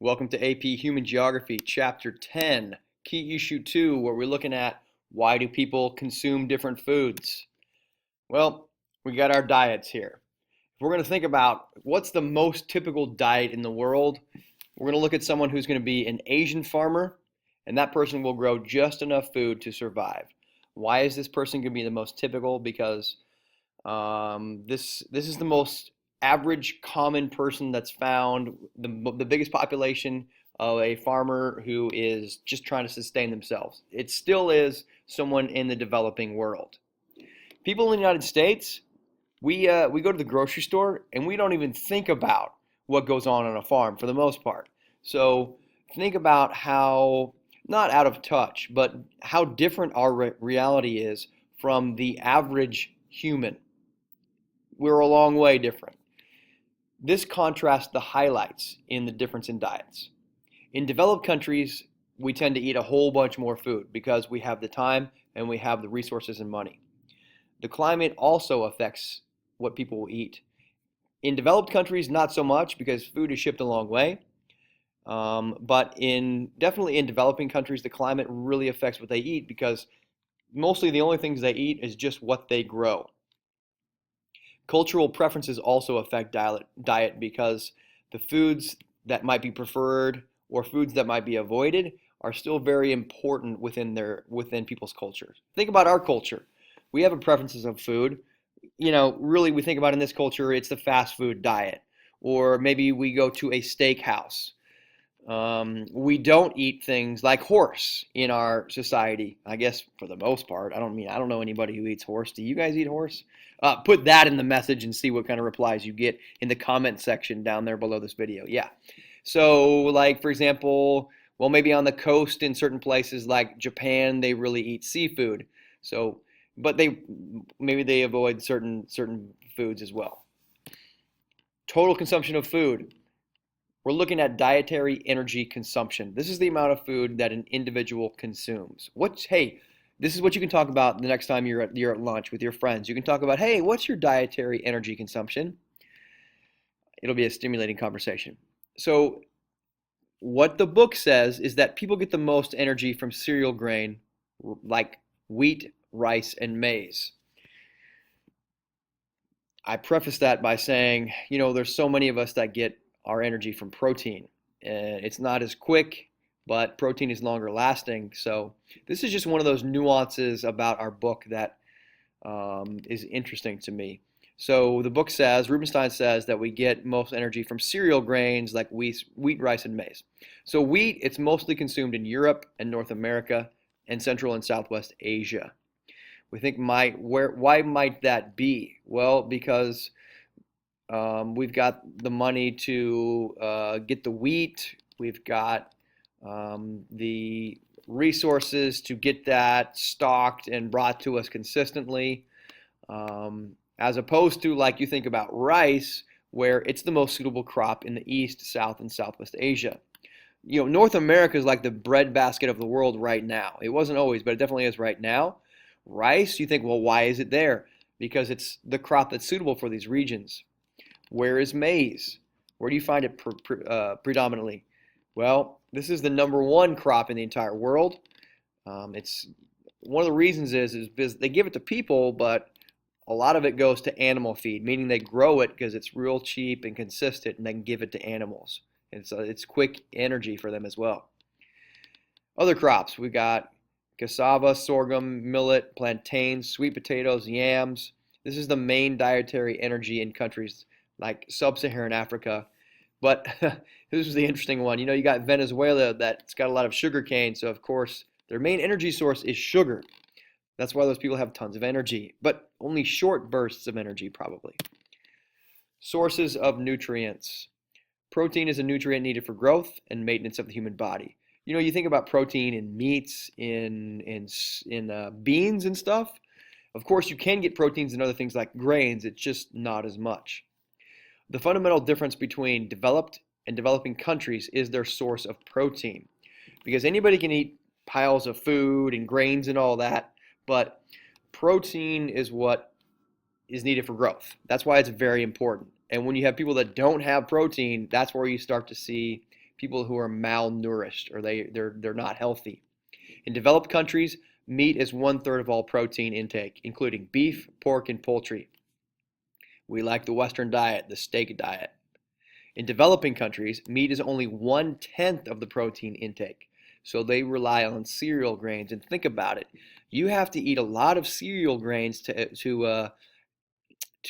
Welcome to AP Human Geography, Chapter 10, Key Issue 2, where we're looking at why do people consume different foods? Well, we got our diets here. If we're going to think about what's the most typical diet in the world, we're going to look at someone who's going to be an Asian farmer, and that person will grow just enough food to survive. Why is this person going to be the most typical? Because this is the most average common person that's found, the biggest population of a farmer who is just trying to sustain themselves. It still is someone in the developing world. People in the United States, we go to the grocery store and we don't even think about what goes on a farm for the most part. So think about how, not out of touch, but how different our reality is from the average human. We're a long way different. This contrasts the highlights in the difference in diets. In developed countries, we tend to eat a whole bunch more food because we have the time and we have the resources and money. The climate also affects what people will eat. In developed countries, not so much because food is shipped a long way. But definitely in developing countries, the climate really affects what they eat because mostly the only things they eat is just what they grow. Cultural preferences also affect diet because the foods that might be preferred or foods that might be avoided are still very important within people's cultures. Think about our culture. We have a preferences of food. Really we think about in this culture, it's the fast food diet, or maybe we go to a steakhouse. We don't eat things like horse in our society, I guess for the most part. I don't know anybody who eats horse. Do you guys eat horse? Put that in the message and see what kind of replies you get in the comment section down there below this video. Yeah. So like, for example, well, maybe on the coast in certain places like Japan, they really eat seafood. So, but maybe they avoid certain foods as well. Total consumption of food. We're looking at dietary energy consumption. This is the amount of food that an individual consumes. Hey, this is what you can talk about the next time you're at lunch with your friends. You can talk about, hey, what's your dietary energy consumption? It'll be a stimulating conversation. So what the book says is that people get the most energy from cereal grain like wheat, rice, and maize. I preface that by saying, there's so many of us that get our energy from protein. It's not as quick, but protein is longer lasting. So this is just one of those nuances about our book that is interesting to me. So the book says, Rubenstein says that we get most energy from cereal grains like wheat, rice, and maize. So wheat, it's mostly consumed in Europe and North America and Central and Southwest Asia. We think why might that be? Well, because we've got the money to get the wheat. We've got the resources to get that stocked and brought to us consistently, as opposed to like you think about rice, where it's the most suitable crop in the East, South, and Southwest Asia. North America is like the breadbasket of the world right now. It wasn't always, but it definitely is right now. Rice, you think, well, why is it there? Because it's the crop that's suitable for these regions. Where is maize? Where do you find it predominantly? Well, this is the #1 crop in the entire world. It's one of the reasons is because they give it to people, but a lot of it goes to animal feed, meaning they grow it because it's real cheap and consistent, and they can give it to animals. And so it's quick energy for them as well. Other crops, we got cassava, sorghum, millet, plantains, sweet potatoes, yams. This is the main dietary energy in countries like sub-Saharan Africa. But this is the interesting one. You got Venezuela that's got a lot of sugar cane, so of course their main energy source is sugar. That's why those people have tons of energy, but only short bursts of energy probably. Sources of nutrients. Protein is a nutrient needed for growth and maintenance of the human body. You think about protein in meats, in beans and stuff. Of course, you can get proteins in other things like grains. It's just not as much. The fundamental difference between developed and developing countries is their source of protein. Because anybody can eat piles of food and grains and all that, but protein is what is needed for growth. That's why it's very important. And when you have people that don't have protein, that's where you start to see people who are malnourished or they're not healthy. In developed countries, meat is 1/3 of all protein intake, including beef, pork, and poultry. We like the Western diet, the steak diet. In developing countries, meat is only 1/10 of the protein intake. So they rely on cereal grains. And think about it. You have to eat a lot of cereal grains to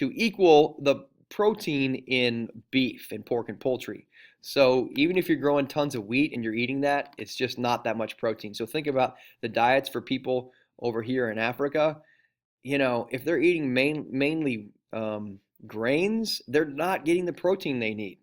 equal the protein in beef and pork and poultry. So even if you're growing tons of wheat and you're eating that, it's just not that much protein. So think about the diets for people over here in Africa. If they're eating mainly grains, they're not getting the protein they need.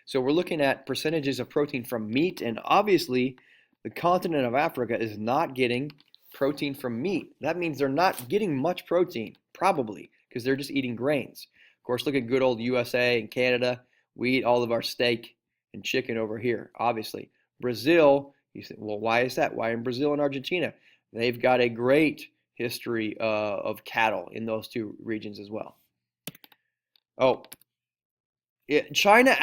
So we're looking at percentages of protein from meat, and obviously the continent of Africa is not getting protein from meat. That means they're not getting much protein, probably, because they're just eating grains. Of course, look at good old USA and Canada. We eat all of our steak and chicken over here, obviously. Brazil, you say, well, why is that? Why in Brazil and Argentina? They've got a great history of cattle in those two regions as well. Oh, China's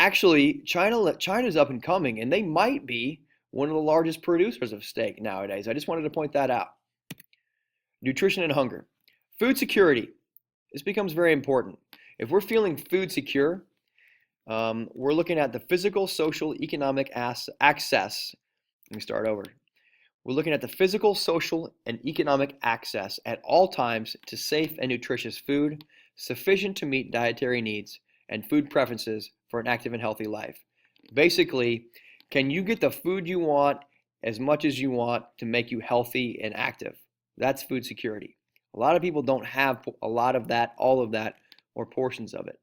up and coming, and they might be one of the largest producers of steak nowadays. I just wanted to point that out. Nutrition and hunger. Food security. This becomes very important. If we're feeling food secure, we're looking at the physical, social, economic access. Let me start over. We're looking at the physical, social, and economic access at all times to safe and nutritious food, sufficient to meet dietary needs, and food preferences for an active and healthy life. Basically, can you get the food you want as much as you want to make you healthy and active? That's food security. A lot of people don't have a lot of that, all of that, or portions of it.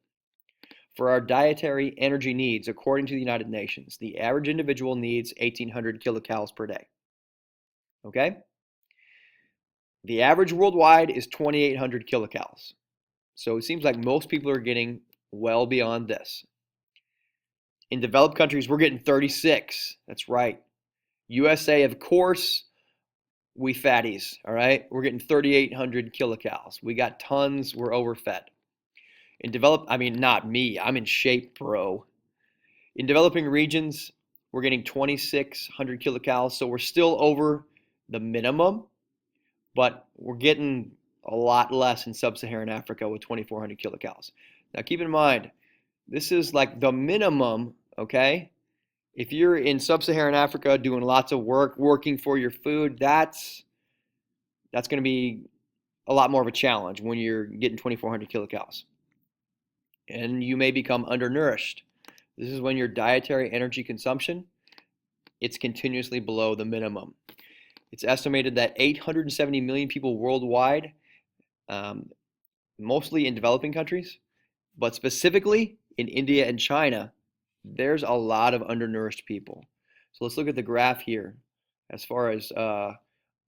For our dietary energy needs, according to the United Nations, the average individual needs 1,800 kilocalories per day. Okay? The average worldwide is 2,800 kilocalories. So it seems like most people are getting well beyond this. In developed countries, we're getting 36. That's right. USA, of course, we fatties, all right? We're getting 3,800 kilocalories. We got tons, we're overfed. Not me, I'm in shape, bro. In developing regions, we're getting 2,600 kilocalories, so we're still over the minimum, but we're getting a lot less in sub-Saharan Africa with 2,400 kilocalories. Now keep in mind, this is like the minimum, okay? If you're in sub-Saharan Africa doing lots of work, working for your food, that's going to be a lot more of a challenge when you're getting 2,400 kilocalories. And you may become undernourished. This is when your dietary energy consumption, it's continuously below the minimum. It's estimated that 870 million people worldwide, mostly in developing countries, but specifically in India and China, there's a lot of undernourished people. So let's look at the graph here. As far as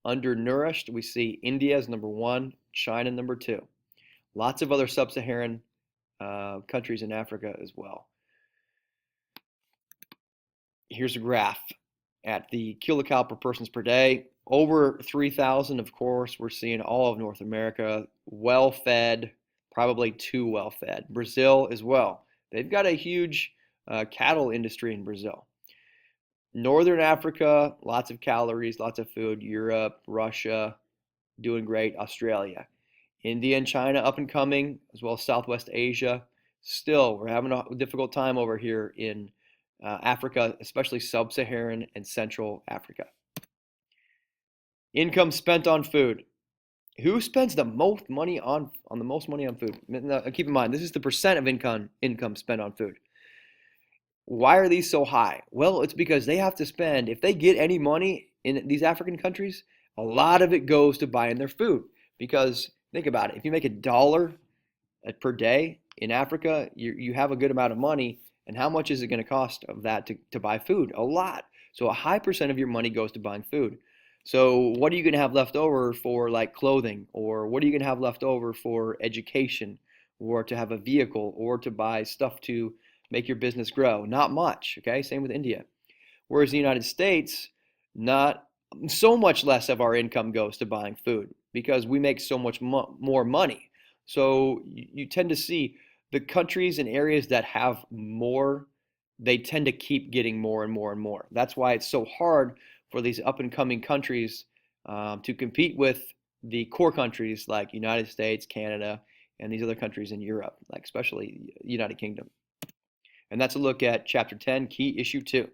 undernourished, we see India is number 1, China number 2. Lots of other sub-Saharan countries in Africa as well. Here's a graph at the kilocal per persons per day. Over 3,000, of course, we're seeing all of North America, well-fed, probably too well-fed. Brazil as well. They've got a huge cattle industry in Brazil. Northern Africa, lots of calories, lots of food. Europe, Russia, doing great. Australia. India and China up and coming, as well as Southwest Asia. Still, we're having a difficult time over here in Africa, especially sub-Saharan and Central Africa. Income spent on food. Who spends the most money on the most money on food? Now, keep in mind, this is the percent of income spent on food. Why are these so high? Well, it's because they have to spend, if they get any money in these African countries, a lot of it goes to buying their food. Because think about it, if you make $1 per day in Africa, you have a good amount of money. And how much is it going to cost of that to buy food? A lot. So a high percent of your money goes to buying food. So what are you going to have left over for like clothing? Or what are you going to have left over for education? Or to have a vehicle? Or to buy stuff to make your business grow? Not much, okay? Same with India. Whereas the United States, not so much less of our income goes to buying food because we make so much more money. So you tend to see the countries and areas that have more they tend to keep getting more and more and more. That's why it's so hard for these up and coming countries to compete with the core countries like United States, Canada, and these other countries in Europe, like especially United Kingdom. And that's a look at Chapter 10, Key Issue 2.